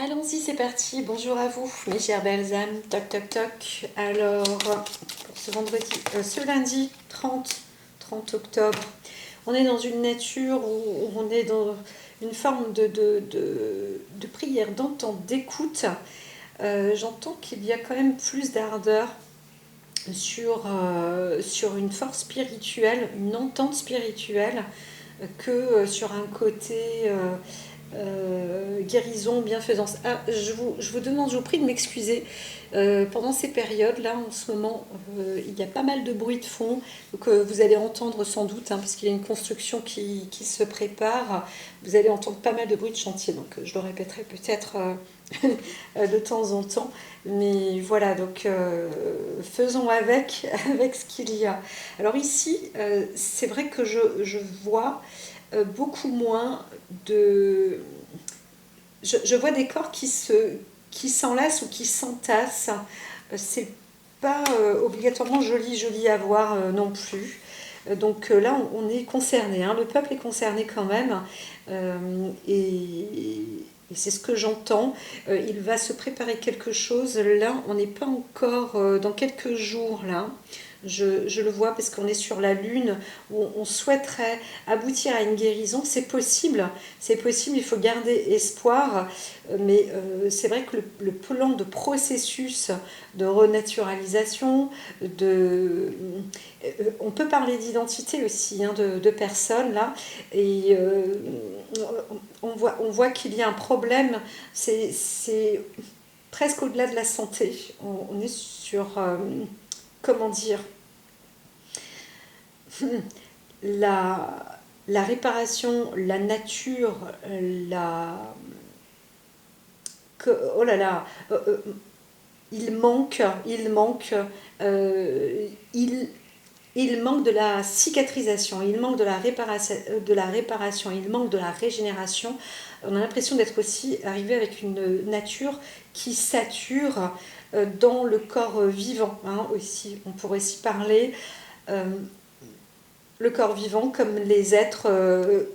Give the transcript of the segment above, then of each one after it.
Allons-y, c'est parti. Bonjour à vous, mes chères belles âmes. Toc, toc, toc. Alors, pour ce vendredi, ce lundi 30 octobre, on est dans une nature où on est dans une forme de prière, d'entente, d'écoute. J'entends qu'il y a quand même plus d'ardeur sur une force spirituelle, une entente spirituelle, que sur un côté guérison, bienfaisance. Ah, je vous demande, je vous prie de m'excuser. Pendant ces périodes-là, en ce moment, il y a pas mal de bruit de fond que vous allez entendre sans doute, hein, parce qu'il y a une construction qui se prépare. Vous allez entendre pas mal de bruit de chantier, donc je le répéterai peut-être de temps en temps. Mais voilà, donc faisons avec ce qu'il y a. Alors ici, c'est vrai que je vois beaucoup moins de... Je vois des corps qui s'enlacent ou qui s'entassent. C'est pas obligatoirement joli à voir non plus. Donc là, on est concerné, hein. Le peuple est concerné quand même. Et c'est ce que j'entends. Il va se préparer quelque chose. Là, on n'est pas encore dans quelques jours là. Je le vois parce qu'on est sur la lune où on souhaiterait aboutir à une guérison. C'est possible, il faut garder espoir, mais c'est vrai que le plan de processus de renaturalisation, on peut parler d'identité aussi, hein, de personnes là, et on voit qu'il y a un problème, c'est presque au-delà de la santé. On est sur, comment dire, la réparation, la nature, oh là là, euh, il, il manque de la cicatrisation, il manque de la réparation, il manque de la régénération. On a l'impression d'être aussi arrivé avec une nature qui sature dans le corps vivant, hein, aussi. On pourrait s'y parler. Euh, le corps vivant comme les êtres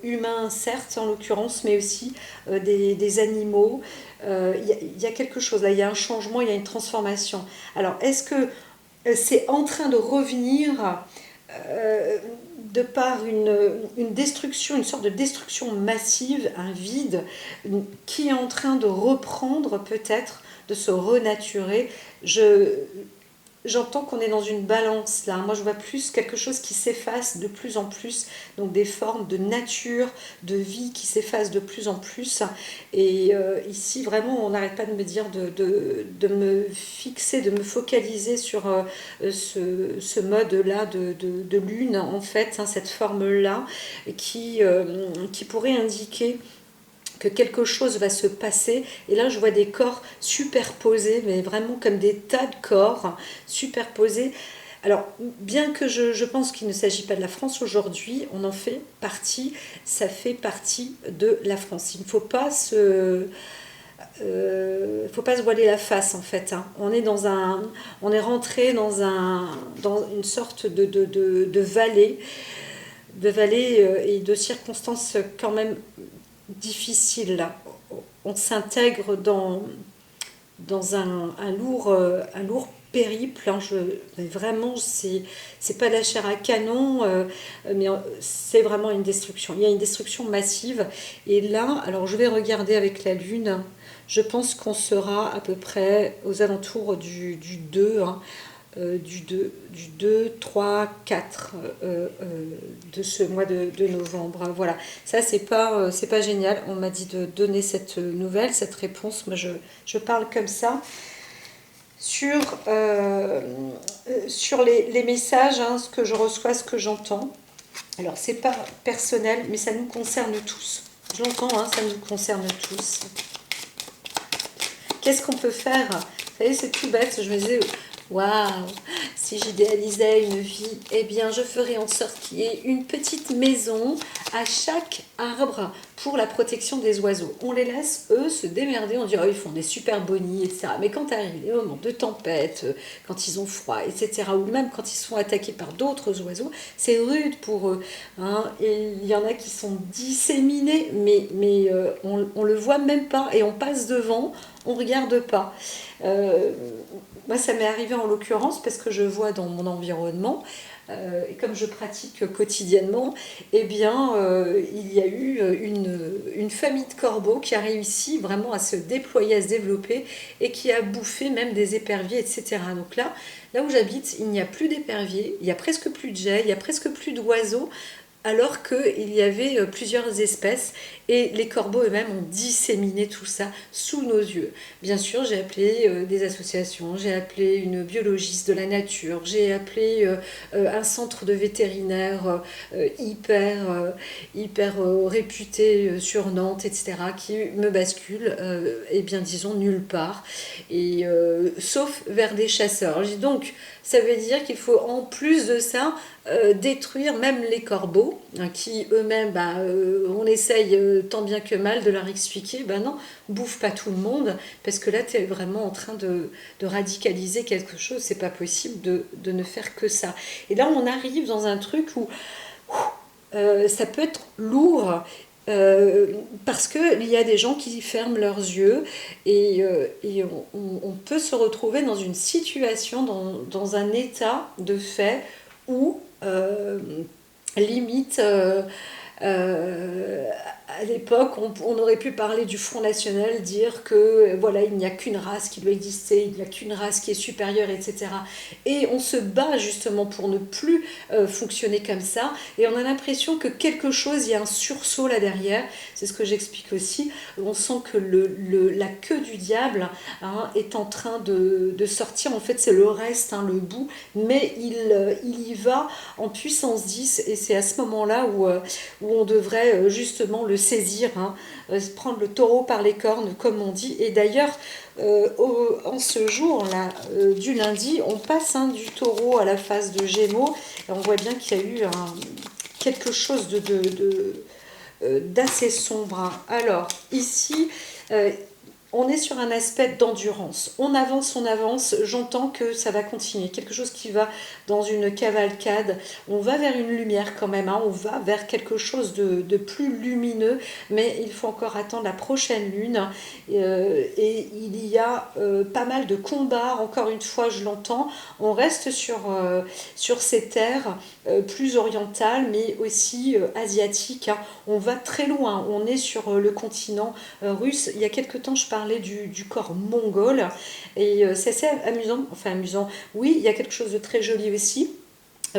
humains, certes en l'occurrence, mais aussi des animaux. Y a quelque chose là, il y a un changement, il y a une transformation. Alors, est-ce que c'est en train de revenir de par une destruction, une sorte de destruction massive, un vide qui est en train de reprendre peut-être, de se renaturer. J'entends qu'on est dans une balance là. Moi, je vois plus quelque chose qui s'efface de plus en plus. Donc des formes de nature, de vie qui s'effacent de plus en plus. Et ici, vraiment, on n'arrête pas de me dire de me fixer, de me focaliser sur ce mode-là de lune, en fait, hein, cette forme-là, qui pourrait indiquer que quelque chose va se passer. Et là, je vois des corps superposés, mais vraiment comme des tas de corps superposés. Alors, bien que je pense qu'il ne s'agit pas de la France aujourd'hui, on en fait partie, ça fait partie de la France. Il ne faut pas se voiler la face en fait, hein. On est rentré dans une sorte de vallée et de circonstances quand même difficile là. On s'intègre dans un lourd périple, hein. Mais vraiment, c'est pas de la chair à canon, mais c'est vraiment une destruction. Il y a une destruction massive. Et là, alors je vais regarder avec la lune. Je pense qu'on sera à peu près aux alentours du 2, hein, du 2, 3, 4 de ce mois de novembre. Voilà, ça c'est pas génial. On m'a dit de donner cette nouvelle, cette réponse. Moi je parle comme ça sur les messages, hein, ce que je reçois, ce que j'entends. Alors c'est pas personnel, mais ça nous concerne tous. Je l'entends, hein, ça nous concerne tous. Qu'est-ce qu'on peut faire? Vous savez, c'est tout bête. Je me disais, waouh, si j'idéalisais une vie, eh bien, je ferais en sorte qu'il y ait une petite maison à chaque arbre pour la protection des oiseaux. On les laisse, eux, se démerder, on dit oh, ils font des super bonnies, etc. Mais quand arrivent les moments de tempête, quand ils ont froid, etc., ou même quand ils sont attaqués par d'autres oiseaux, c'est rude pour eux. Hein. Et il y en a qui sont disséminés, mais on le voit même pas, et on passe devant, on regarde pas. Moi, ça m'est arrivé en l'occurrence parce que je vois dans mon environnement, et comme je pratique quotidiennement, eh bien, il y a eu une famille de corbeaux qui a réussi vraiment à se déployer, à se développer et qui a bouffé même des éperviers, etc. Donc là où j'habite, il n'y a plus d'éperviers, il n'y a presque plus de geais, il n'y a presque plus d'oiseaux, alors qu'il y avait plusieurs espèces et les corbeaux eux-mêmes ont disséminé tout ça sous nos yeux. Bien sûr, j'ai appelé des associations, j'ai appelé une biologiste de la nature, j'ai appelé un centre de vétérinaires hyper réputé sur Nantes, etc., qui me bascule, eh bien disons, nulle part, et sauf vers des chasseurs. Donc, ça veut dire qu'il faut en plus de ça détruire même les corbeaux, hein, qui eux-mêmes, on essaye tant bien que mal de leur expliquer, non, bouffe pas tout le monde, parce que là tu es vraiment en train de radicaliser quelque chose, c'est pas possible de ne faire que ça. Et là on arrive dans un truc où ça peut être lourd, parce qu'il y a des gens qui ferment leurs yeux et on peut se retrouver dans une situation, dans un état de fait où limite euh, à l'époque on aurait pu parler du Front National, dire que voilà, il n'y a qu'une race qui doit exister, il n'y a qu'une race qui est supérieure, etc. Et on se bat justement pour ne plus fonctionner comme ça, et on a l'impression que quelque chose, il y a un sursaut là derrière, c'est ce que j'explique aussi, on sent que la queue du diable, hein, est en train de sortir, en fait c'est le reste, hein, le bout, mais il y va en puissance 10, et c'est à ce moment-là où on devrait justement le saisir, hein, prendre le taureau par les cornes, comme on dit. Et d'ailleurs, en ce jour-là, du lundi, on passe, hein, du taureau à la phase de Gémeaux, et on voit bien qu'il y a eu quelque chose d'assez sombre. Hein. Alors, ici, on est sur un aspect d'endurance. On avance, j'entends que ça va continuer. Quelque chose qui va dans une cavalcade. On va vers une lumière quand même, hein. On va vers quelque chose de plus lumineux, mais il faut encore attendre la prochaine lune. Et il y a pas mal de combats, encore une fois, je l'entends. On reste sur ces terres plus orientales, mais aussi asiatiques. Hein. On va très loin. On est sur le continent russe. Il y a quelque temps, je parlais du corps mongol, et c'est assez amusant, enfin amusant, oui, il y a quelque chose de très joli aussi,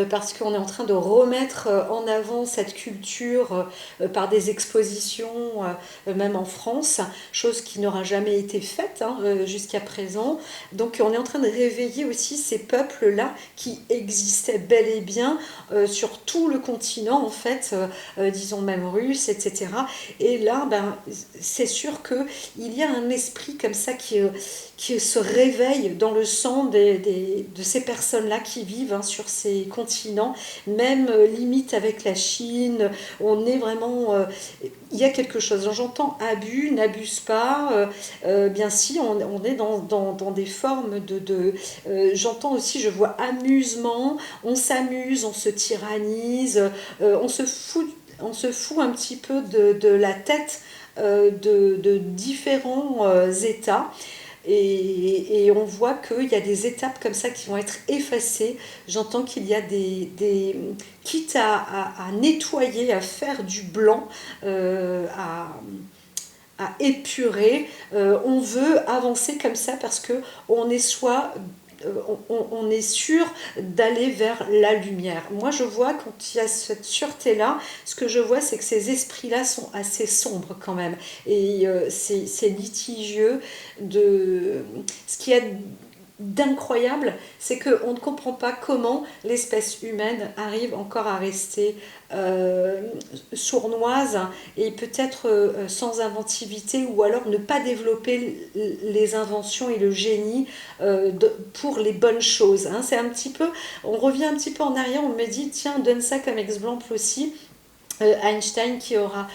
parce qu'on est en train de remettre en avant cette culture par des expositions, même en France, chose qui n'aura jamais été faite, hein, jusqu'à présent. Donc on est en train de réveiller aussi ces peuples-là qui existaient bel et bien sur tout le continent, en fait, disons même russe, etc. Et là, c'est sûr qu'il y a un esprit comme ça qui se réveille dans le sang de ces personnes-là qui vivent, hein, sur ces continents, même limite avec la Chine. On est vraiment... il y a quelque chose. J'entends abus, n'abuse pas. Bien si, on est dans des formes j'entends aussi, je vois amusement, on s'amuse, on se tyrannise, on se fout un petit peu de la tête de différents États. Et on voit qu'il y a des étapes comme ça qui vont être effacées. J'entends qu'il y a quitte à nettoyer, à faire du blanc, à épurer. On veut avancer comme ça parce que on est on est sûr d'aller vers la lumière. Moi, je vois, quand il y a cette sûreté-là, ce que je vois, c'est que ces esprits-là sont assez sombres quand même. Et c'est litigieux. Ce qui est d'incroyable, c'est qu'on ne comprend pas comment l'espèce humaine arrive encore à rester sournoise et peut-être sans inventivité, ou alors ne pas développer les inventions et le génie pour les bonnes choses. Hein. C'est un petit peu, on revient un petit peu en arrière, on me dit tiens, donne ça comme exemple aussi. Einstein qui aura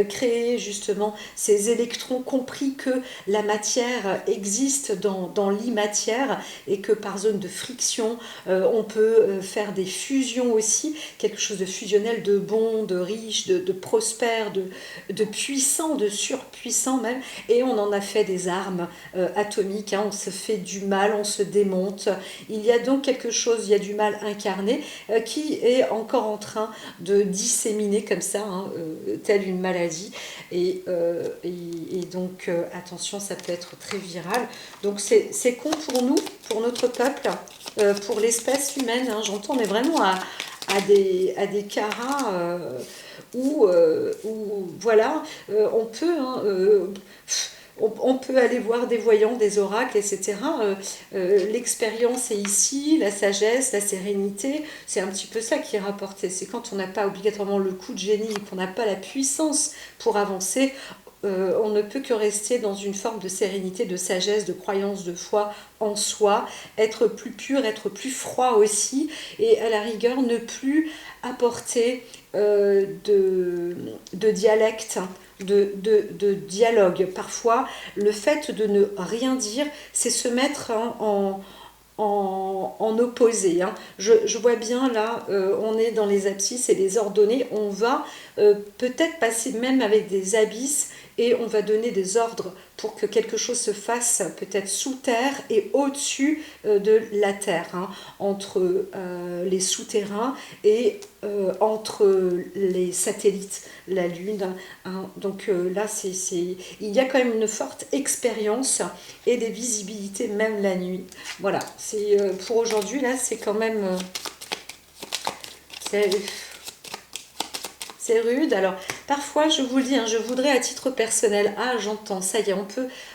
créé justement ces électrons, compris que la matière existe dans l'imatière et que par zone de friction, on peut faire des fusions aussi, quelque chose de fusionnel, de bon, de riche, de prospère, de puissant, de surpuissant même, et on en a fait des armes atomiques, hein, on se fait du mal, on se démonte. Il y a donc quelque chose, il y a du mal incarné qui est encore en train de disséminer comme ça, hein, telle une maladie. Et donc, attention, ça peut être très viral. Donc, c'est con pour nous, pour notre peuple, pour l'espèce humaine. Hein, j'entends, mais vraiment à des caras où voilà, on peut... Hein, on peut aller voir des voyants, des oracles, etc. L'expérience est ici, la sagesse, la sérénité, c'est un petit peu ça qui est rapporté. C'est quand on n'a pas obligatoirement le coup de génie, qu'on n'a pas la puissance pour avancer, on ne peut que rester dans une forme de sérénité, de sagesse, de croyance, de foi en soi, être plus pur, être plus froid aussi, et à la rigueur ne plus apporter de dialecte, de dialogue. Parfois, le fait de ne rien dire, c'est se mettre en opposé. Hein. Je vois bien là, on est dans les abscisses et les ordonnées, on va peut-être passer même avec des abysses et on va donner des ordres pour que quelque chose se fasse peut-être sous terre et au-dessus de la terre, hein, entre les souterrains et entre les satellites, la Lune. Hein. Donc là, il y a quand même une forte expérience et des visibilités même la nuit. Voilà, c'est pour aujourd'hui, là, c'est quand même... c'est rude. Alors, parfois, je vous le dis, hein, je voudrais à titre personnel, ah, j'entends, ça y est,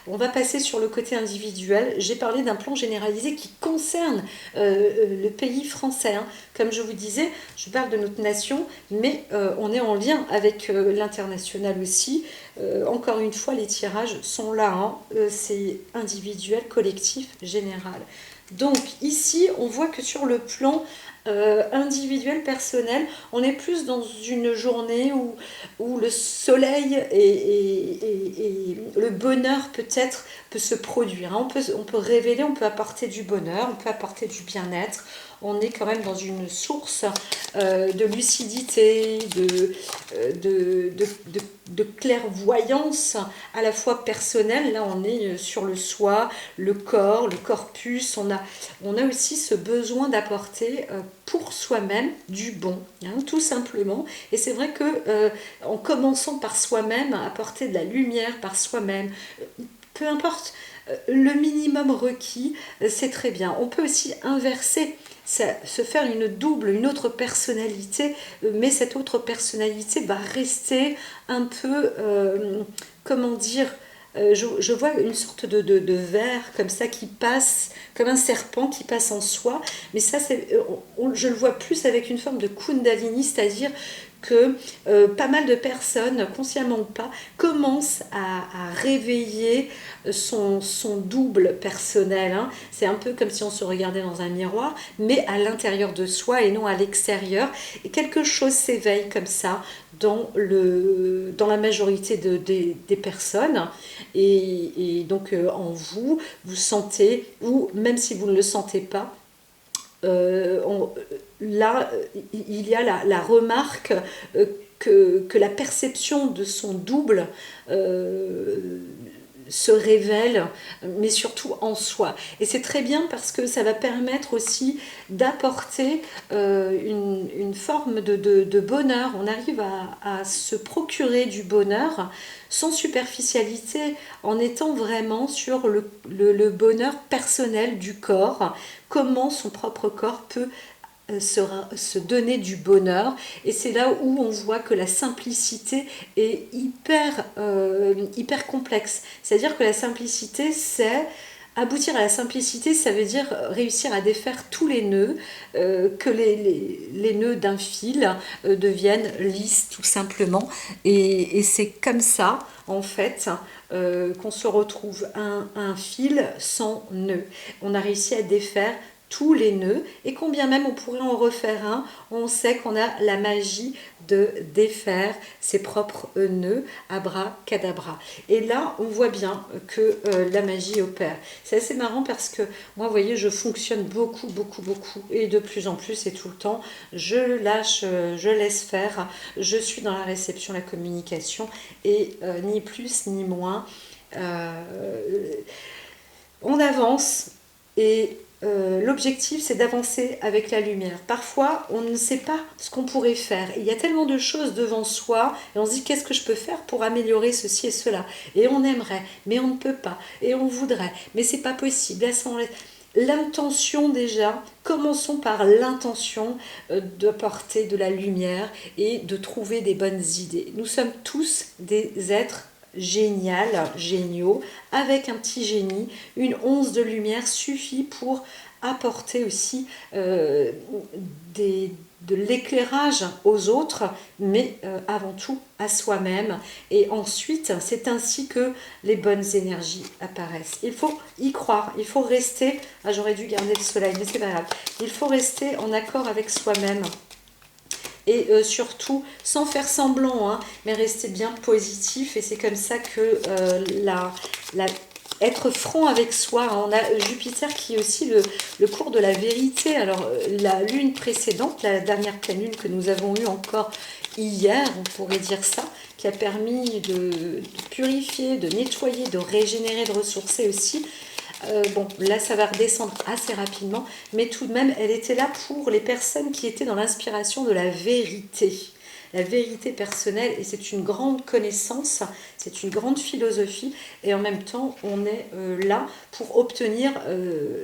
on va passer sur le côté individuel. J'ai parlé d'un plan généralisé qui concerne le pays français. Hein. Comme je vous disais, je parle de notre nation, mais on est en lien avec l'international aussi. Encore une fois, les tirages sont là. Hein. C'est individuel, collectif, général. Donc ici, on voit que sur le plan individuel, personnel, on est plus dans une journée où le soleil et le bonheur peut-être peut se produire. Hein. On peut révéler, on peut apporter du bonheur, on peut apporter du bien-être. On est quand même dans une source de lucidité, de clairvoyance à la fois personnelle. Là, on est sur le soi, le corpus. On a aussi ce besoin d'apporter pour soi-même du bon, hein, tout simplement. Et c'est vrai que en commençant par soi-même, apporter de la lumière par soi-même, peu importe le minimum requis, c'est très bien. On peut aussi inverser, se faire une autre personnalité, mais cette autre personnalité va rester un peu, comment dire, je vois une sorte de verre comme ça qui passe, comme un serpent qui passe en soi, mais ça, je le vois plus avec une forme de kundalini, c'est-à-dire que pas mal de personnes, consciemment ou pas, commencent à réveiller son double personnel. Hein. C'est un peu comme si on se regardait dans un miroir, mais à l'intérieur de soi et non à l'extérieur. Et quelque chose s'éveille comme ça dans la majorité des personnes. Et donc en vous, vous sentez, ou même si vous ne le sentez pas, là, il y a la remarque que la perception de son double se révèle, mais surtout en soi. Et c'est très bien parce que ça va permettre aussi d'apporter une forme de bonheur. On arrive à se procurer du bonheur sans superficialité, en étant vraiment sur le bonheur personnel du corps, comment son propre corps peut se donner du bonheur. Et c'est là où on voit que la simplicité est hyper complexe. C'est-à-dire que la simplicité, c'est... Aboutir à la simplicité, ça veut dire réussir à défaire tous les nœuds, que les nœuds d'un fil deviennent lisses tout simplement. Et c'est comme ça, en fait, qu'on se retrouve un fil sans nœud. On a réussi à défaire tous les nœuds, et combien même on pourrait en refaire un, on sait qu'on a la magie de défaire ses propres nœuds, abracadabra. Et là, on voit bien que la magie opère. C'est assez marrant parce que moi, vous voyez, je fonctionne beaucoup, beaucoup, beaucoup, et de plus en plus, et tout le temps, je lâche, je laisse faire, je suis dans la réception, la communication, et ni plus ni moins. On avance et l'objectif c'est d'avancer avec la lumière. Parfois on ne sait pas ce qu'on pourrait faire. Il y a tellement de choses devant soi et on se dit qu'est-ce que je peux faire pour améliorer ceci et cela. Et on aimerait, mais on ne peut pas. Et on voudrait, mais c'est pas possible. L'intention déjà, commençons par l'intention d'apporter de la lumière et de trouver des bonnes idées. Nous sommes tous des êtres géniaux, avec un petit génie, une once de lumière suffit pour apporter aussi de l'éclairage aux autres, mais avant tout à soi-même. Et ensuite, c'est ainsi que les bonnes énergies apparaissent. Il faut y croire, il faut rester, ah j'aurais dû garder le soleil, mais c'est pas grave, il faut rester en accord avec soi-même. Et surtout, sans faire semblant, hein, mais rester bien positif. Et c'est comme ça que être franc avec soi. On a Jupiter qui est aussi le cours de la vérité. Alors, la lune précédente, la dernière pleine lune que nous avons eue encore hier, on pourrait dire ça, qui a permis de purifier, de nettoyer, de régénérer, de ressourcer aussi. Bon, là ça va redescendre assez rapidement, mais tout de même elle était là pour les personnes qui étaient dans l'inspiration de la vérité personnelle, et c'est une grande connaissance, c'est une grande philosophie, et en même temps on est là pour obtenir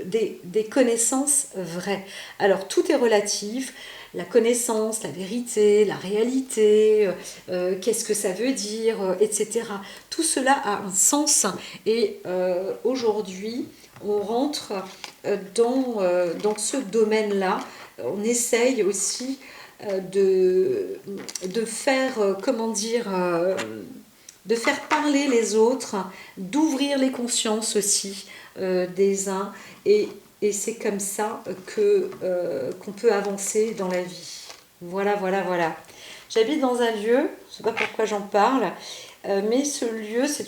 des connaissances vraies. Alors tout est relatif, la connaissance, la vérité, la réalité, qu'est-ce que ça veut dire, etc. Tout cela a un sens, et aujourd'hui on rentre dans ce domaine-là. On essaye aussi de faire, comment dire, de faire parler les autres, d'ouvrir les consciences aussi des uns, et c'est comme ça qu'on peut avancer dans la vie. Voilà, voilà, voilà. J'habite dans un lieu, je ne sais pas pourquoi j'en parle, mais ce lieu, c'est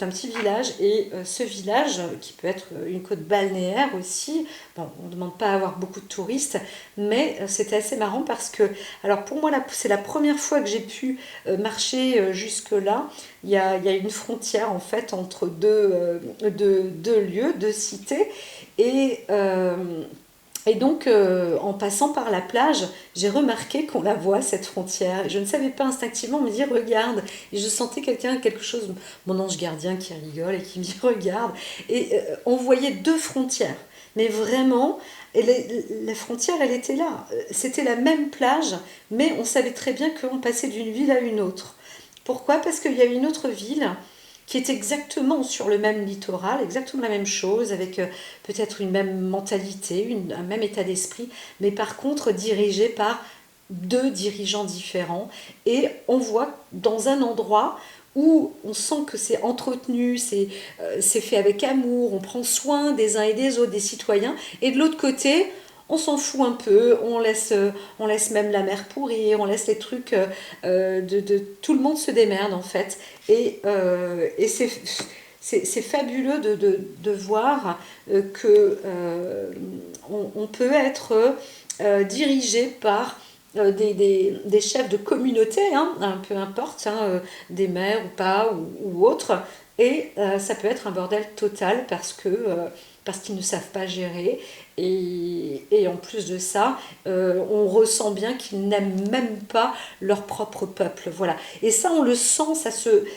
un petit village, et ce village, qui peut être une côte balnéaire aussi, bon, on ne demande pas à avoir beaucoup de touristes, mais c'était assez marrant parce que, alors pour moi, c'est la première fois que j'ai pu marcher jusque-là. Il y a une frontière en fait entre deux lieux, deux cités, et donc, en passant par la plage, j'ai remarqué qu'on la voit, cette frontière. Et je ne savais pas instinctivement me dire, regarde. Et je sentais quelque chose, mon ange gardien qui rigole et qui me dit, regarde. Et on voyait deux frontières. Mais vraiment, la frontière, elle était là. C'était la même plage, mais on savait très bien qu'on passait d'une ville à une autre. Pourquoi? Parce qu'il y a une autre ville qui est exactement sur le même littoral, exactement la même chose, avec peut-être une même mentalité, un même état d'esprit, mais par contre dirigé par deux dirigeants différents. Et on voit dans un endroit où on sent que c'est entretenu, c'est fait avec amour, on prend soin des uns et des autres, des citoyens, et de l'autre côté, on s'en fout un peu, on laisse même la mer pourrir, on laisse les trucs tout le monde se démerde en fait. Et c'est fabuleux de voir que on peut être dirigé par des chefs de communauté, hein, peu importe, hein, des maires ou pas, ou autres, et ça peut être un bordel total parce qu'ils ne savent pas gérer, et en plus de ça, on ressent bien qu'ils n'aiment même pas leur propre peuple. Voilà. Et ça, on le sent,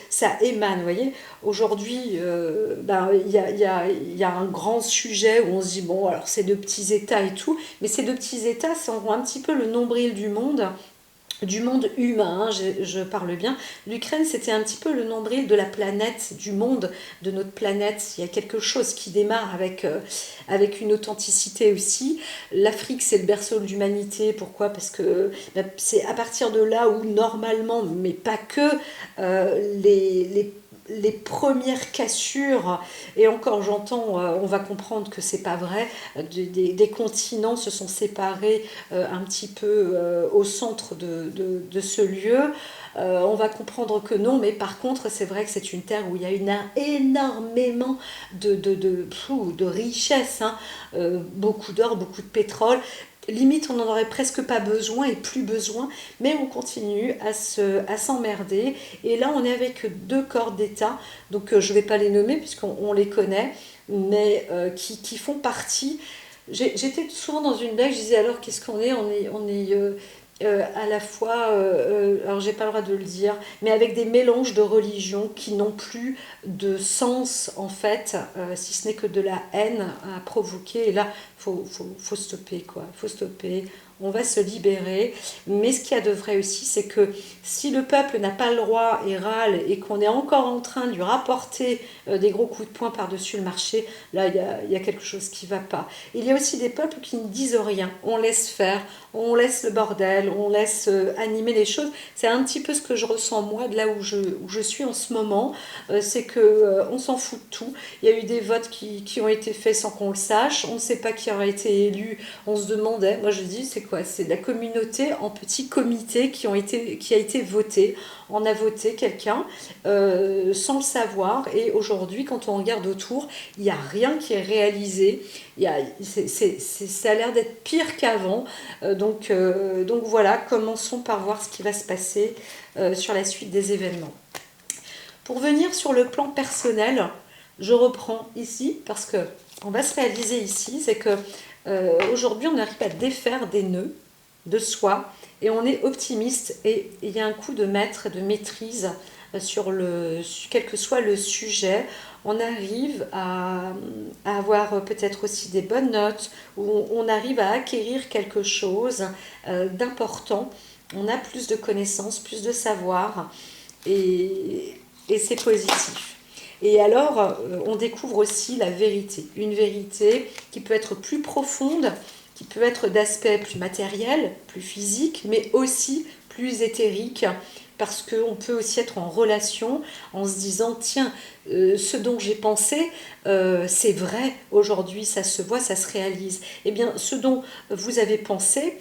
ça émane. Vous voyez, aujourd'hui, il y a un grand sujet où on se dit, bon, alors c'est de petits États et tout, mais ces deux petits États sont un petit peu le nombril du monde humain, hein, je parle bien. L'Ukraine, c'était un petit peu le nombril de la planète, du monde, de notre planète. Il y a quelque chose qui démarre avec une authenticité aussi. L'Afrique, c'est le berceau de l'humanité. Pourquoi? Parce que c'est à partir de là où, normalement, mais pas que, les premières cassures, et encore j'entends, on va comprendre que c'est pas vrai, des continents se sont séparés un petit peu au centre de ce lieu. On va comprendre que non, mais par contre, c'est vrai que c'est une terre où il y a énormément de richesses, hein. Beaucoup d'or, beaucoup de pétrole. Limite, on n'en aurait presque pas besoin et plus besoin, mais on continue à s'emmerder. Et là, on est avec deux corps d'État, donc je ne vais pas les nommer puisqu'on les connaît, mais qui font partie. J'étais souvent dans une blague, je disais alors qu'est-ce qu'on est? On est à la fois, alors j'ai pas le droit de le dire, mais avec des mélanges de religions qui n'ont plus de sens en fait, si ce n'est que de la haine à provoquer. Et là, faut stopper quoi, faut stopper. On va se libérer, mais ce qu'il y a de vrai aussi, c'est que si le peuple n'a pas le droit et râle et qu'on est encore en train de lui rapporter des gros coups de poing par-dessus le marché, là il y a quelque chose qui ne va pas. Il y a aussi des peuples qui ne disent rien, on laisse faire, on laisse le bordel, on laisse animer les choses. C'est un petit peu ce que je ressens moi de là où je suis en ce moment, c'est que on s'en fout de tout. Il y a eu des votes qui ont été faits sans qu'on le sache, on ne sait pas qui aurait été élu, on se demandait, moi je dis c'est quoi? C'est de la communauté en petits comités qui a été voté. On a voté quelqu'un sans le savoir, et aujourd'hui quand on regarde autour, il n'y a rien qui est réalisé. Ça a l'air d'être pire qu'avant. Donc voilà, commençons par voir ce qui va se passer sur la suite des événements. Pour venir sur le plan personnel, je reprends ici parce que on va se réaliser ici, c'est que aujourd'hui on arrive à défaire des nœuds de soi et on est optimiste, et il y a un coup de maître et de maîtrise quel que soit le sujet. On arrive à avoir peut-être aussi des bonnes notes, ou on arrive à acquérir quelque chose d'important. On a plus de connaissances, plus de savoir, et c'est positif. Et alors, on découvre aussi la vérité. Une vérité qui peut être plus profonde, qui peut être d'aspect plus matériel, plus physique, mais aussi plus éthérique, parce qu'on peut aussi être en relation en se disant, tiens, ce dont j'ai pensé, c'est vrai, aujourd'hui, ça se voit, ça se réalise. Eh bien, ce dont vous avez pensé,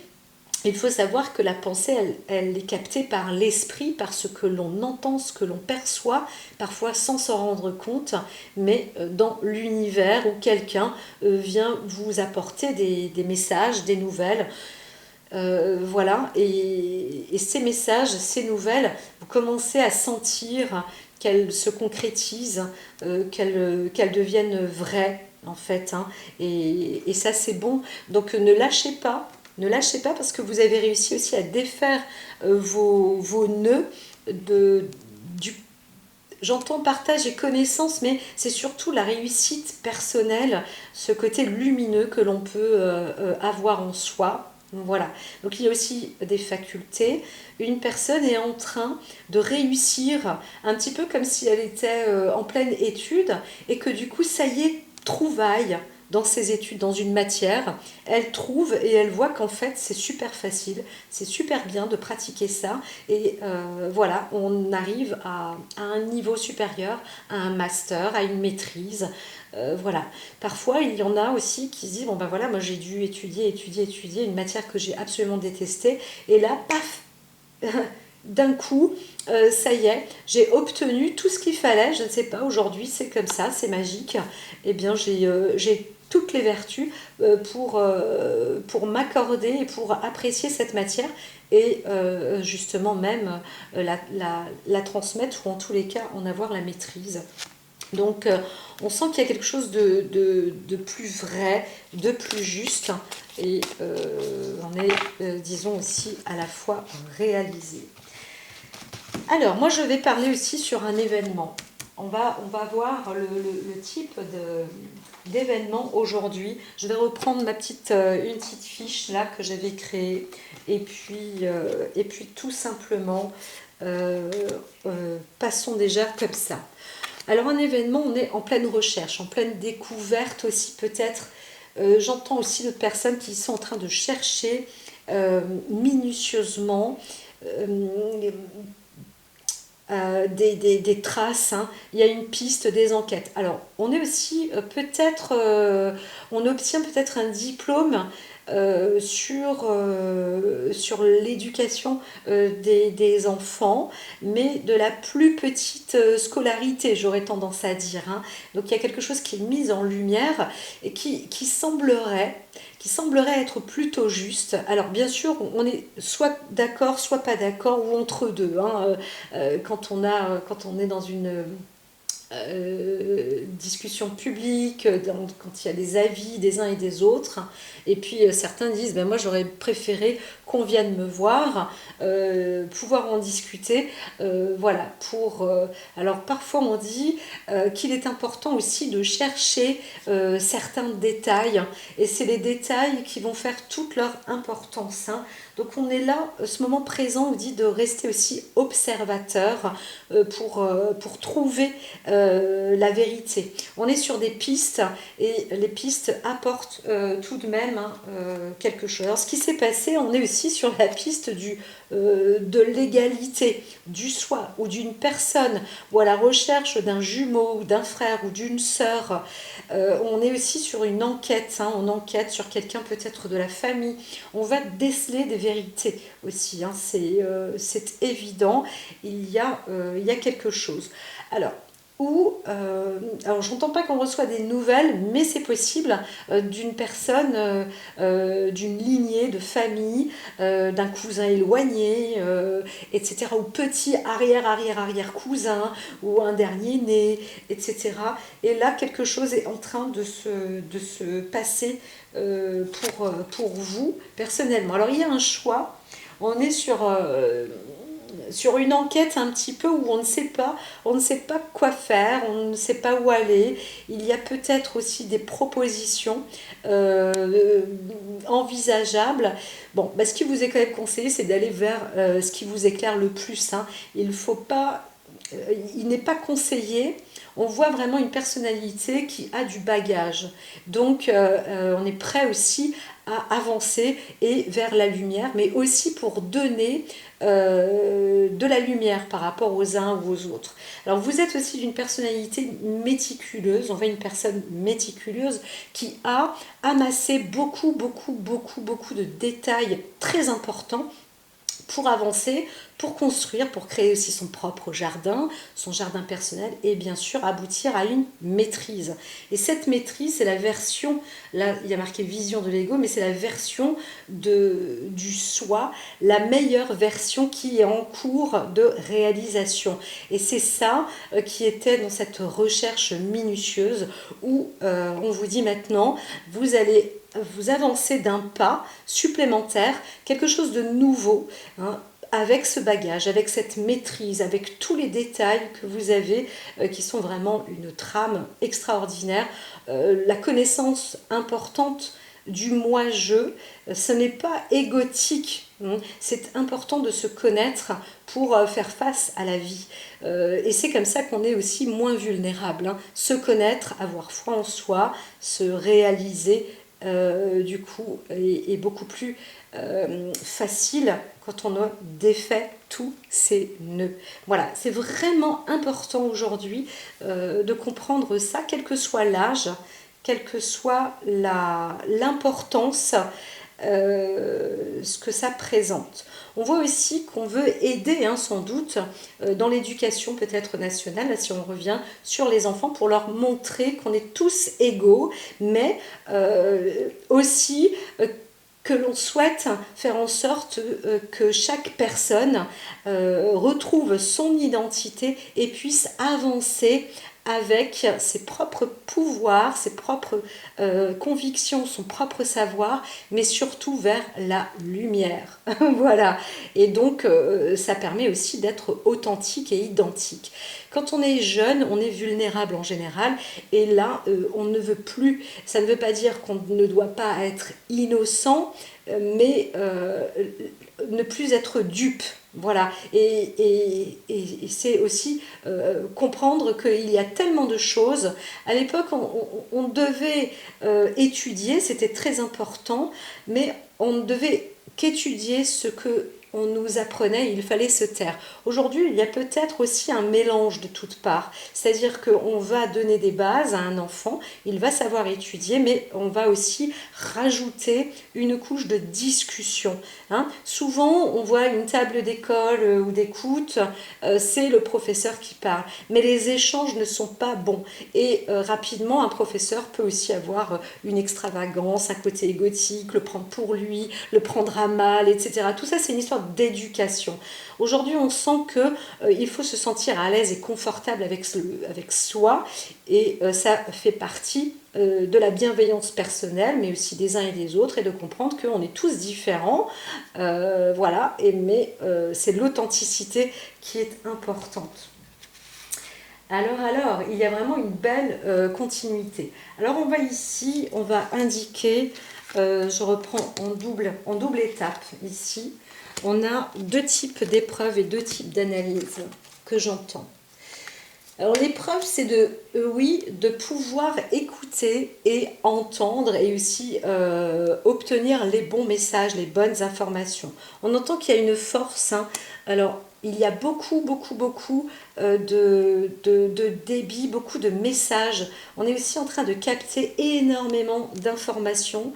il faut savoir que la pensée, elle est captée par l'esprit, par ce que l'on entend, ce que l'on perçoit, parfois sans s'en rendre compte, mais dans l'univers où quelqu'un vient vous apporter des messages, des nouvelles. Voilà, et ces messages, ces nouvelles, vous commencez à sentir qu'elles se concrétisent, qu'elles deviennent vraies, en fait, hein. Et ça, c'est bon. Donc ne lâchez pas. Ne lâchez pas, parce que vous avez réussi aussi à défaire vos nœuds du. J'entends partage et connaissance, mais c'est surtout la réussite personnelle, ce côté lumineux que l'on peut avoir en soi. Voilà. Donc il y a aussi des facultés. Une personne est en train de réussir un petit peu comme si elle était en pleine étude, et que du coup, ça y est, trouvaille dans ses études, dans une matière, elle trouve et elle voit qu'en fait c'est super facile, c'est super bien de pratiquer ça, et voilà, on arrive à un niveau supérieur, à un master, à une maîtrise. Voilà. Parfois il y en a aussi qui se disent, bon ben voilà, moi j'ai dû étudier une matière que j'ai absolument détestée, et là, paf, d'un coup, ça y est, j'ai obtenu tout ce qu'il fallait, je ne sais pas, aujourd'hui c'est comme ça, c'est magique. Eh bien j'ai toutes les vertus pour m'accorder et pour apprécier cette matière, et justement même la transmettre, ou en tous les cas en avoir la maîtrise. Donc on sent qu'il y a quelque chose de plus vrai, de plus juste, et on est, disons aussi, à la fois réalisé. Alors, moi, je vais parler aussi sur un événement. On va voir le type d'événement aujourd'hui. Je vais reprendre une petite fiche là que j'avais créée, et puis tout simplement, passons déjà comme ça. Alors, un événement, on est en pleine recherche, en pleine découverte aussi peut-être. J'entends aussi d'autres personnes qui sont en train de chercher minutieusement. des traces, hein. Il y a une piste, des enquêtes. Alors, on est aussi peut-être, on obtient peut-être un diplôme sur l'éducation des enfants, mais de la plus petite scolarité, j'aurais tendance à dire, hein. Donc il y a quelque chose qui est mis en lumière et qui semblerait être plutôt juste. Alors bien sûr, on est soit d'accord, soit pas d'accord, ou entre deux, hein, quand on est dans une discussion publique, quand il y a des avis des uns et des autres. Et puis certains disent, ben moi j'aurais préféré qu'on vienne me voir, pouvoir en discuter. Voilà, alors parfois on dit qu'il est important aussi de chercher certains détails. Et c'est les détails qui vont faire toute leur importance, hein. Donc on est là, ce moment présent, on dit de rester aussi observateur pour trouver la vérité. On est sur des pistes et les pistes apportent tout de même, hein, quelque chose. Alors ce qui s'est passé, on est aussi sur la piste de l'égalité du soi ou d'une personne ou à la recherche d'un jumeau ou d'un frère ou d'une sœur. On est aussi sur une enquête, hein, on enquête sur quelqu'un peut-être de la famille. On va déceler des vérités aussi, hein, c'est évident, il y a quelque chose. Alors, alors j'entends pas qu'on reçoit des nouvelles, mais c'est possible d'une personne, d'une lignée de famille, d'un cousin éloigné, etc. Ou petit arrière cousin, ou un dernier né, etc. Et là, quelque chose est en train de se passer pour vous personnellement. Alors il y a un choix, on est sur une enquête un petit peu où on ne sait pas quoi faire, on ne sait pas où aller. Il y a peut-être aussi des propositions envisageables. Bon, bah, ce qui vous est quand même conseillé, c'est d'aller vers ce qui vous éclaire le plus, hein. Il n'est pas conseillé. On voit vraiment une personnalité qui a du bagage. Donc, on est prêt aussi à avancer et vers la lumière, mais aussi pour donner de la lumière par rapport aux uns ou aux autres. Alors, vous êtes aussi d'une personnalité méticuleuse. On voit une personne méticuleuse qui a amassé beaucoup de détails très importants pour avancer, pour construire, pour créer aussi son propre jardin, son jardin personnel et bien sûr aboutir à une maîtrise. Et cette maîtrise, c'est la version, là il y a marqué vision de l'ego, mais c'est la version du soi, la meilleure version qui est en cours de réalisation. Et c'est ça qui était dans cette recherche minutieuse où on vous dit maintenant, vous allez vous avancez d'un pas supplémentaire, quelque chose de nouveau, hein, avec ce bagage, avec cette maîtrise, avec tous les détails que vous avez, qui sont vraiment une trame extraordinaire. La connaissance importante du moi-je, ce n'est pas égotique, hein. C'est important de se connaître pour faire face à la vie. Et c'est comme ça qu'on est aussi moins vulnérable, hein. Se connaître, avoir foi en soi, se réaliser, du coup, est beaucoup plus facile quand on a défait tous ces nœuds. Voilà, c'est vraiment important aujourd'hui de comprendre ça, quel que soit l'âge, quelle que soit l'importance, ce que ça présente. On voit aussi qu'on veut aider, hein, sans doute, dans l'éducation peut-être nationale, là, si on revient sur les enfants, pour leur montrer qu'on est tous égaux, mais aussi que l'on souhaite faire en sorte que chaque personne retrouve son identité et puisse avancer avec ses propres pouvoirs, ses propres convictions, son propre savoir, mais surtout vers la lumière. Voilà. Et donc, ça permet aussi d'être authentique et identique. Quand on est jeune, on est vulnérable en général, et là, on ne veut plus, ça ne veut pas dire qu'on ne doit pas être innocent, mais ne plus être dupe. Voilà, et c'est aussi comprendre qu'il y a tellement de choses. À l'époque, on devait étudier, c'était très important, mais on ne devait qu'étudier ce que on nous apprenait, il fallait se taire. Aujourd'hui, il y a peut-être aussi un mélange de toutes parts. C'est-à-dire qu'on va donner des bases à un enfant, il va savoir étudier, mais on va aussi rajouter une couche de discussion. Hein. Souvent, on voit une table d'école ou d'écoute, c'est le professeur qui parle. Mais les échanges ne sont pas bons. Et rapidement, un professeur peut aussi avoir une extravagance, un côté égotique, le prendre pour lui, le prendre à mal, etc. Tout ça, c'est une histoire d'éducation. Aujourd'hui, on sent qu'il faut se sentir à l'aise et confortable avec soi, et ça fait partie de la bienveillance personnelle, mais aussi des uns et des autres, et de comprendre qu'on est tous différents, voilà, mais c'est l'authenticité qui est importante. Alors, il y a vraiment une belle continuité. Alors, on va ici, on va indiquer, je reprends en double étape ici, on a deux types d'épreuves et deux types d'analyses que j'entends. Alors l'épreuve, c'est de pouvoir écouter et entendre, et aussi obtenir les bons messages, les bonnes informations. On entend qu'il y a une force. Hein. Alors il y a beaucoup de débit, beaucoup de messages. On est aussi en train de capter énormément d'informations.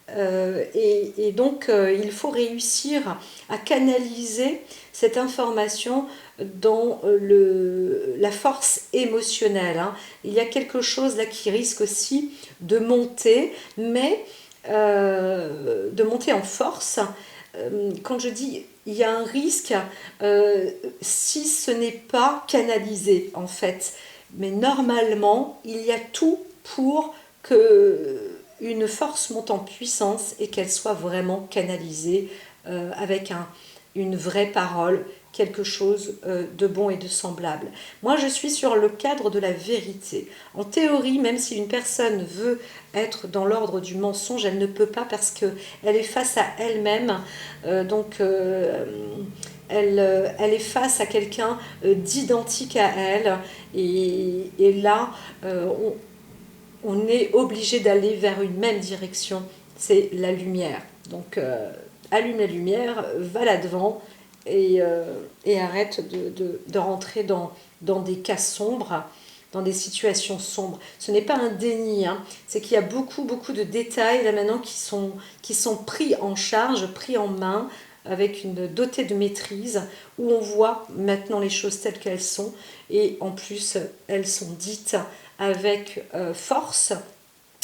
Et donc il faut réussir à canaliser cette information dans la force émotionnelle. Hein. Il y a quelque chose là qui risque aussi de monter, mais de monter en force. Quand je dis il y a un risque, si ce n'est pas canalisé en fait. Mais normalement, il y a tout pour que une force monte en puissance et qu'elle soit vraiment canalisée avec une vraie parole, quelque chose de bon et de semblable. Moi, je suis sur le cadre de la vérité. En théorie, même si une personne veut être dans l'ordre du mensonge, elle ne peut pas parce qu'elle est face à elle-même. Elle est face à quelqu'un d'identique à elle. Et là, on est obligé d'aller vers une même direction, c'est la lumière. Donc, allume la lumière, va là-devant, et arrête de rentrer dans des cas sombres, dans des situations sombres. Ce n'est pas un déni, hein. C'est qu'il y a beaucoup de détails là maintenant qui sont pris en charge, pris en main, avec une dotée de maîtrise, où on voit maintenant les choses telles qu'elles sont, et en plus elles sont dites avec force,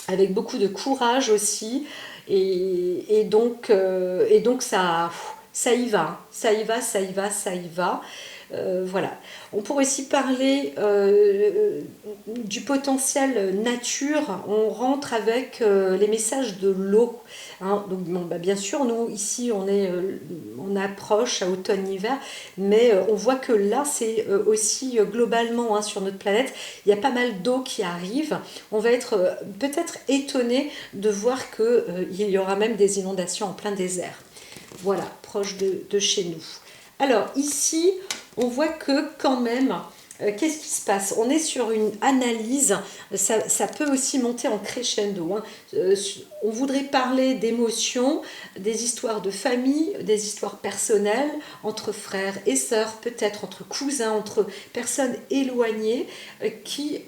avec beaucoup de courage aussi, et donc ça y va, ça y va, ça y va, ça y va. Voilà. On pourrait aussi parler du potentiel nature. On rentre avec les messages de l'eau. Hein. Donc, bon, bah, bien sûr, nous, ici, on approche à automne-hiver, mais on voit que là, c'est aussi globalement, hein, sur notre planète, il y a pas mal d'eau qui arrive. On va être peut-être étonné de voir qu'il y aura même des inondations en plein désert. Voilà, proche de chez nous. Alors ici, on voit que quand même, qu'est-ce qui se passe? On est sur une analyse, ça peut aussi monter en crescendo. Hein. On voudrait parler d'émotions, des histoires de famille, des histoires personnelles, entre frères et sœurs, peut-être entre cousins, entre personnes éloignées qui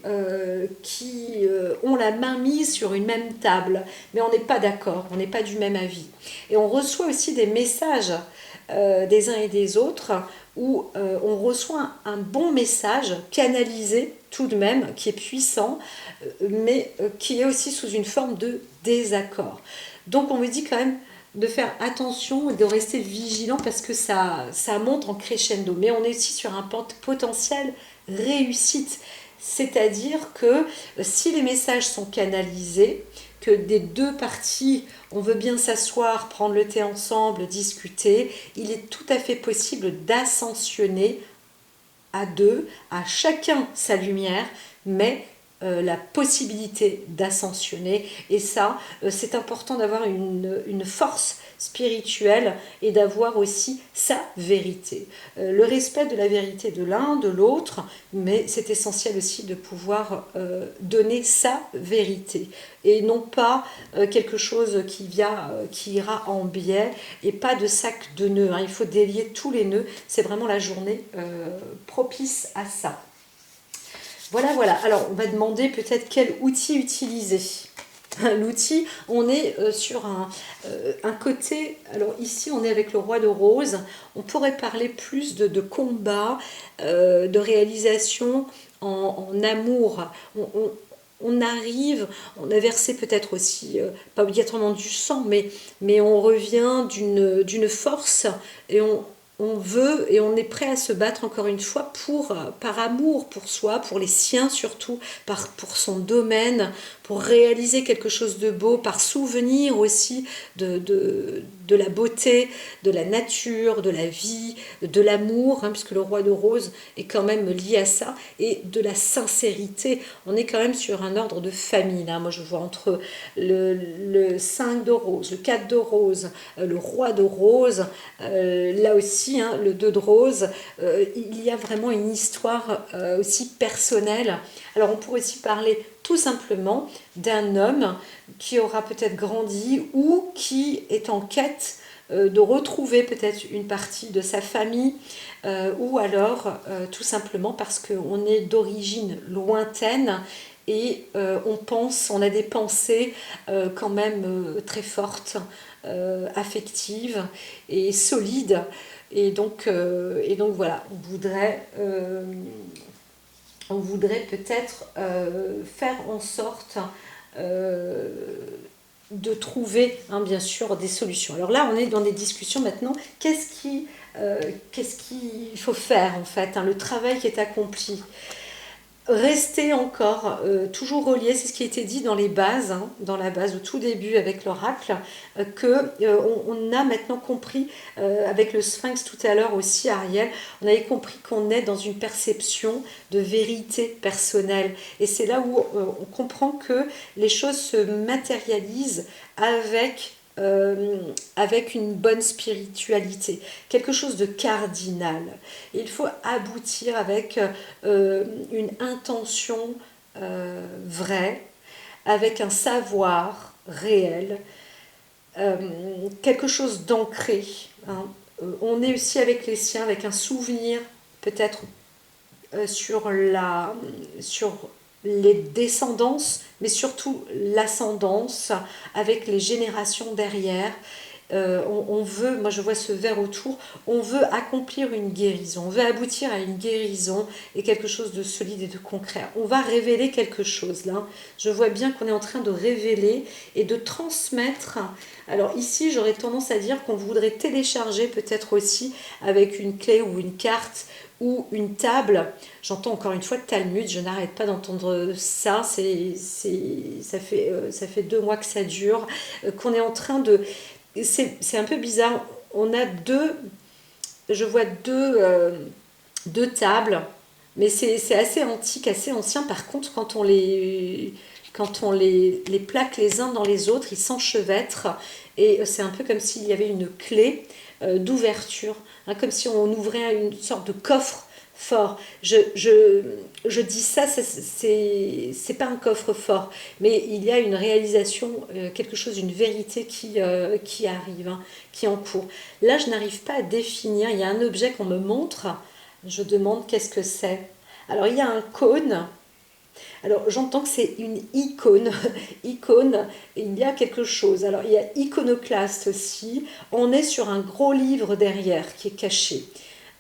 ont la main mise sur une même table. Mais on n'est pas d'accord, on n'est pas du même avis. Et on reçoit aussi des messages des uns et des autres, où on reçoit un bon message canalisé tout de même, qui est puissant, mais qui est aussi sous une forme de désaccord. Donc on vous dit quand même de faire attention et de rester vigilant, parce que ça monte en crescendo. Mais on est aussi sur un potentiel réussite. C'est-à-dire que si les messages sont canalisés, que des deux parties, on veut bien s'asseoir, prendre le thé ensemble, discuter, il est tout à fait possible d'ascensionner à deux, à chacun sa lumière, mais la possibilité d'ascensionner. Et ça, c'est important d'avoir une force spirituelle et d'avoir aussi sa vérité. Le respect de la vérité de l'un, de l'autre, mais c'est essentiel aussi de pouvoir donner sa vérité et non pas quelque chose qui ira en biais et pas de sac de nœuds. Hein. Il faut délier tous les nœuds. C'est vraiment la journée propice à ça. Voilà, voilà. Alors, on va demander peut-être quel outil utiliser. L'outil, on est sur un côté, alors ici on est avec le roi de rose, on pourrait parler plus de combat, de réalisation en amour. On arrive, on a versé peut-être aussi, pas obligatoirement du sang, mais on revient d'une force et on veut et on est prêt à se battre encore une fois par amour pour soi, pour les siens surtout, pour son domaine, pour réaliser quelque chose de beau, par souvenir aussi de la beauté, de la nature, de la vie, de l'amour, hein, puisque le roi de rose est quand même lié à ça, et de la sincérité. On est quand même sur un ordre de famille, là. Moi je vois entre le 5 de rose, le 4 de rose, le roi de rose, là aussi, hein, le 2 de rose, il y a vraiment une histoire aussi personnelle. Alors on pourrait aussi parler tout simplement d'un homme qui aura peut-être grandi ou qui est en quête de retrouver peut-être une partie de sa famille ou alors tout simplement parce qu'on est d'origine lointaine et on a des pensées quand même très fortes, affectives et solides. Et donc voilà, on voudrait peut-être faire en sorte de trouver, hein, bien sûr, des solutions. Alors là, on est dans des discussions maintenant. Qu'est-ce qu'il faut faire en fait, hein, le travail qui est accompli. Rester encore toujours relié, c'est ce qui a été dit dans les bases, hein, dans la base au tout début avec l'oracle, on a maintenant compris, avec le sphinx tout à l'heure aussi, Ariel, on avait compris qu'on est dans une perception de vérité personnelle. Et c'est là où on comprend que les choses se matérialisent avec une bonne spiritualité, quelque chose de cardinal. Il faut aboutir avec une intention vraie, avec un savoir réel, quelque chose d'ancré. Hein. On est aussi avec les siens, avec un souvenir peut-être sur les descendances, mais surtout l'ascendance avec les générations derrière. On veut, moi je vois ce verre autour, on veut accomplir une guérison, on veut aboutir à une guérison et quelque chose de solide et de concret. On va révéler quelque chose là. Je vois bien qu'on est en train de révéler et de transmettre. Alors ici, j'aurais tendance à dire qu'on voudrait télécharger peut-être aussi avec une clé ou une carte ou une table. J'entends encore une fois Talmud, je n'arrête pas d'entendre ça, ça fait 2 mois que ça dure, qu'on est en train de... C'est un peu bizarre, je vois deux tables, mais c'est assez antique, assez ancien. Par contre, quand on les plaque les uns dans les autres, ils s'enchevêtrent et c'est un peu comme s'il y avait une clé d'ouverture, hein, comme si on ouvrait une sorte de coffre fort. Je dis ça, c'est pas un coffre-fort, mais il y a une réalisation, quelque chose, une vérité qui arrive, hein, qui est en cours. Là, je n'arrive pas à définir, il y a un objet qu'on me montre, je demande qu'est-ce que c'est. Alors, il y a un cône. Alors, j'entends que c'est une icône. Icône, il y a quelque chose. Alors, il y a iconoclaste aussi. On est sur un gros livre derrière qui est caché.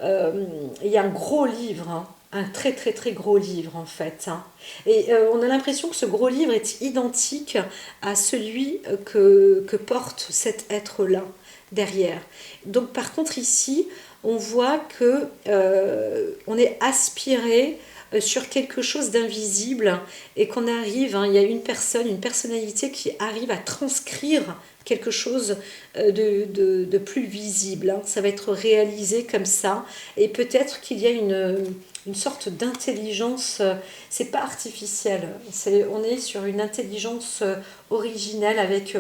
Il y a un gros livre, hein, un très très très gros livre en fait. Hein. Et on a l'impression que ce gros livre est identique à celui que porte cet être-là derrière. Donc par contre ici, on voit que on est aspiré sur quelque chose d'invisible et qu'on arrive, hein, il y a une personne, une personnalité qui arrive à transcrire quelque chose de plus visible. Hein. Ça va être réalisé comme ça et peut-être qu'il y a une sorte d'intelligence, c'est pas artificiel, on est sur une intelligence originelle avec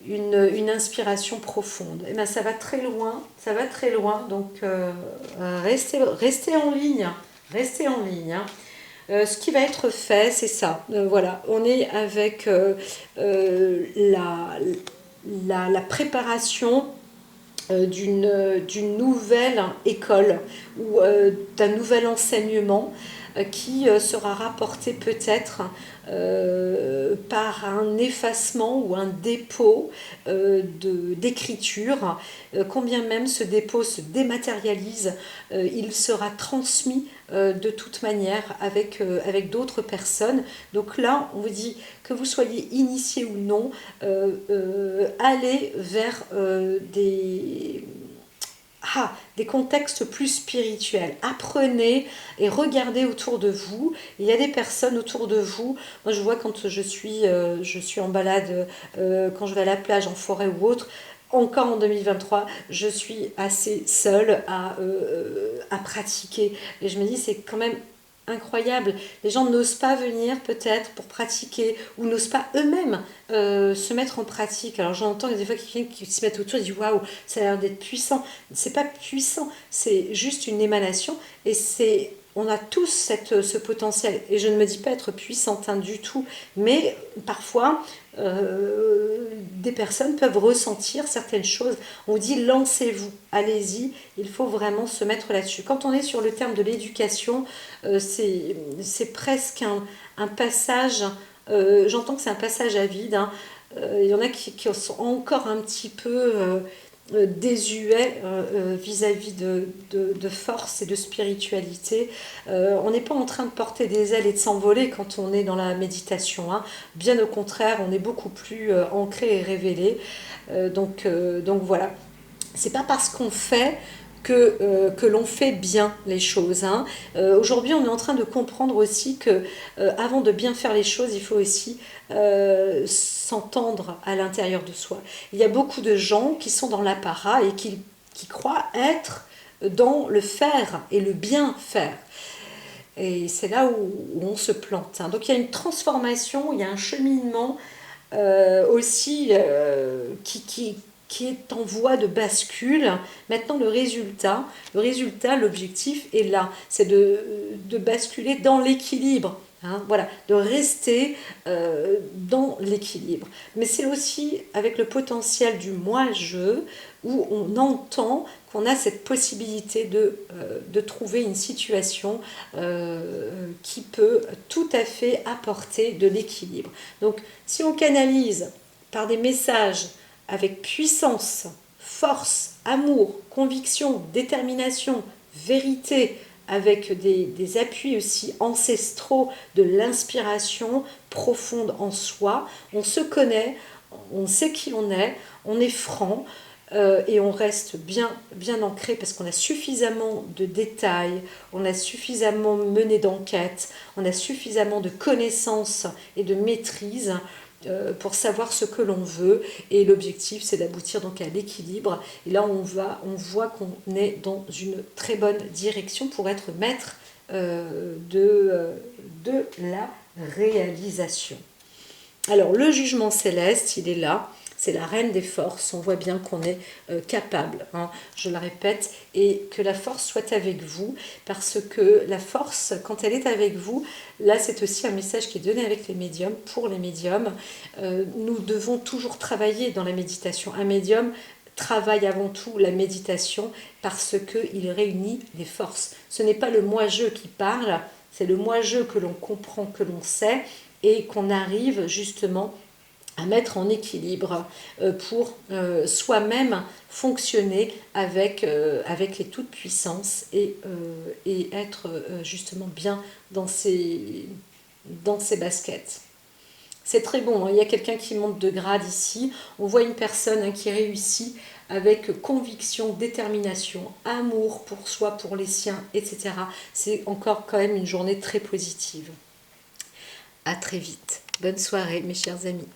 une inspiration profonde. Et ben ça va très loin, donc restez en ligne, restez en ligne. Hein. Ce qui va être fait, c'est ça. Voilà, on est avec la préparation d'une nouvelle école ou d'un nouvel enseignement qui sera rapporté peut-être par un effacement ou un dépôt d'écriture. Combien même ce dépôt se dématérialise, il sera transmis de toute manière avec d'autres personnes. Donc là, on vous dit que vous soyez initié ou non, allez vers des contextes plus spirituels. Apprenez et regardez autour de vous. Il y a des personnes autour de vous. Moi, je vois quand je suis en balade, quand je vais à la plage, en forêt ou autre, encore en 2023, je suis assez seule à pratiquer. Et je me dis, c'est quand même incroyable. Les gens n'osent pas venir peut-être pour pratiquer ou n'osent pas eux-mêmes se mettre en pratique. Alors j'entends des fois quelqu'un qui se met autour et dit waouh, ça a l'air d'être puissant. C'est pas puissant, c'est juste une émanation et on a tous ce potentiel. Et je ne me dis pas être puissante hein, du tout, mais parfois des personnes peuvent ressentir certaines choses. On vous dit lancez-vous, allez-y, il faut vraiment se mettre là-dessus. Quand on est sur le terme de l'éducation, c'est presque un passage, j'entends que c'est un passage à vide, hein. Il y en a qui sont encore un petit peu désuets vis-à-vis de force et de spiritualité. On n'est pas en train de porter des ailes et de s'envoler quand on est dans la méditation. Hein. Bien au contraire, on est beaucoup plus ancré et révélé. Donc voilà. C'est pas parce qu'on fait que l'on fait bien les choses. Hein. Aujourd'hui, on est en train de comprendre aussi que avant de bien faire les choses, il faut aussi s'entendre à l'intérieur de soi. Il y a beaucoup de gens qui sont dans l'apparat et qui croient être dans le faire et le bien faire. Et c'est là où on se plante. Hein. Donc il y a une transformation, il y a un cheminement aussi qui est en voie de bascule. Maintenant, l'objectif est là, c'est de basculer dans l'équilibre. Hein, voilà, de rester dans l'équilibre. Mais c'est aussi avec le potentiel du moi-je où on entend qu'on a cette possibilité de trouver une situation qui peut tout à fait apporter de l'équilibre. Donc, si on canalise par des messages avec puissance, force, amour, conviction, détermination, vérité, avec des appuis aussi ancestraux de l'inspiration profonde en soi, on se connaît, on sait qui on est franc, et on reste bien ancré parce qu'on a suffisamment de détails, on a suffisamment mené d'enquête, on a suffisamment de connaissances et de maîtrise pour savoir ce que l'on veut, et l'objectif c'est d'aboutir donc à l'équilibre. Et là on voit qu'on est dans une très bonne direction pour être maître de la réalisation. Alors le jugement céleste, il est là. C'est la reine des forces, on voit bien qu'on est capable, hein, je le répète, et que la force soit avec vous, parce que la force, quand elle est avec vous, là c'est aussi un message qui est donné avec les médiums, pour les médiums, nous devons toujours travailler dans la méditation. Un médium travaille avant tout la méditation parce qu'il réunit les forces. Ce n'est pas le moi-je qui parle, c'est le moi-je que l'on comprend, que l'on sait, et qu'on arrive justement à mettre en équilibre pour soi-même fonctionner avec les toutes puissances et être justement bien dans ses baskets. C'est très bon, hein. Il y a quelqu'un qui monte de grade ici. On voit une personne, hein, qui réussit avec conviction, détermination, amour pour soi, pour les siens, etc. C'est encore quand même une journée très positive. À très vite. Bonne soirée, mes chers amis.